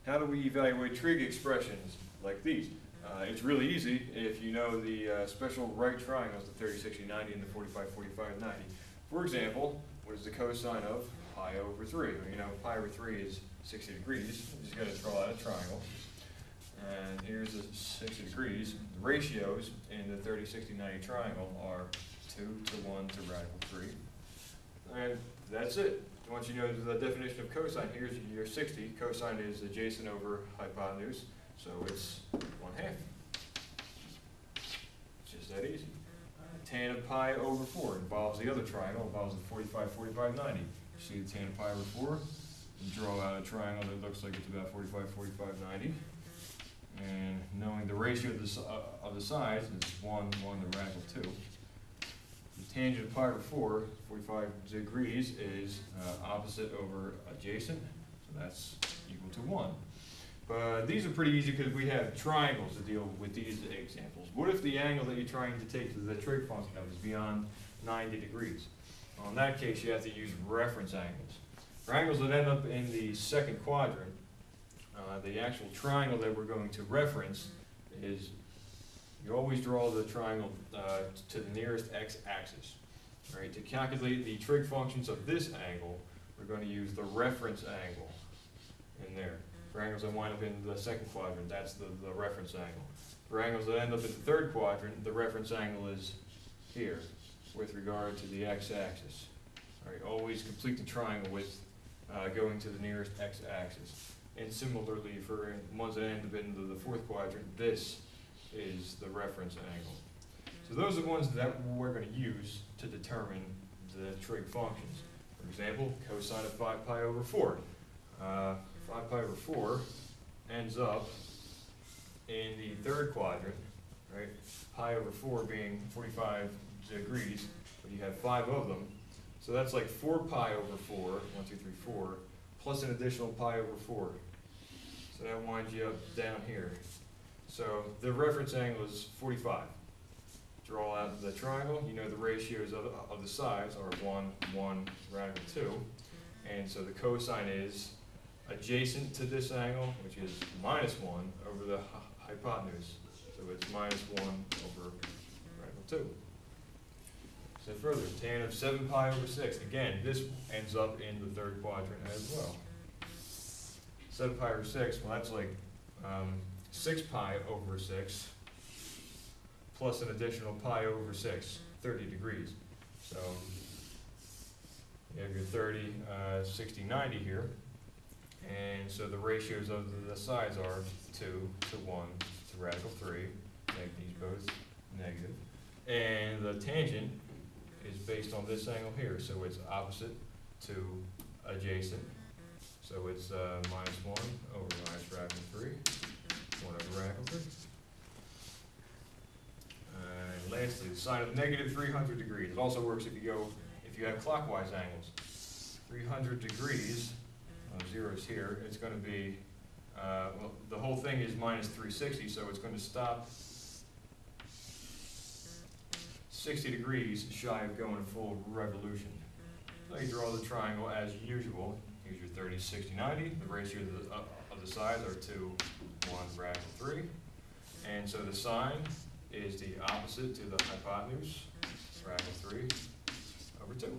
how do we evaluate trig expressions like these? It's really easy if you know the special right triangles, the 30, 60, 90, and the 45, 45, 90. For example, what is the cosine of pi over 3? Well, you know, pi over 3 is 60 degrees. You just got to draw out a triangle. And here's the 60 degrees. The ratios in the 30, 60, 90 triangle are 2 to 1 to radical 3. And that's it. Once you know the definition of cosine, here's your 60. Cosine is adjacent over hypotenuse, so it's 1/2. It's just that easy. Tan of pi over 4 involves the other triangle, involves the 45, 45, 90. You see the tan of pi over 4, you draw out a triangle that looks like it's about 45, 45, 90. And knowing the ratio of the sides is 1, 1 to radical 2. The tangent of pi over 4, 45 degrees, is opposite over adjacent, so that's equal to 1. But these are pretty easy because we have triangles to deal with these examples. What if the angle that you're trying to take to the trig function of is beyond 90 degrees? Well, in that case, you have to use reference angles. For angles that end up in the second quadrant, the actual triangle that we're going to reference is, you always draw the triangle to the nearest x-axis. Right? To calculate the trig functions of this angle, we're going to use the reference angle in there. For angles that wind up in the second quadrant, that's the reference angle. For angles that end up in the third quadrant, the reference angle is here with regard to the x-axis. Right? Always complete the triangle with going to the nearest x-axis. And similarly, for ones that end up in the fourth quadrant, this is the reference angle. So those are the ones that we're going to use to determine the trig functions. For example, cosine of 5 pi over 4. 5 pi over 4 ends up in the third quadrant, right? Pi over 4 being 45 degrees, but you have 5 of them. So that's like 4 pi over 4, 1, 2, 3, 4, plus an additional pi over 4. So that winds you up down here. So the reference angle is 45. Draw out the triangle. You know the ratios of the sides are 1, 1, radical 2. And so the cosine is adjacent to this angle, which is -1 over the hypotenuse. So it's -1 over radical 2. So further, tan of 7 pi over 6. Again, this ends up in the third quadrant as well. 7 pi over 6, well that's like 6 pi over 6 plus an additional pi over 6, 30 degrees. So you have your 30, 60, 90 here. And so the ratios of the sides are 2 to 1 to radical 3. Make these both negative. And the tangent is based on this angle here. So it's opposite to adjacent. So it's -1 over minus radical 3. 1 over radical 3. And lastly, the sine of negative 300 degrees. It also works if you have clockwise angles. 300 degrees, zeros here, it's going to be, well, the whole thing is -360, so it's going to stop 60 degrees shy of going a full revolution. So you draw the triangle as usual. Here's your 30, 60, 90. The ratio of the sides are 2, 1, radical 3. And so the sine is the opposite to the hypotenuse, radical 3 over 2.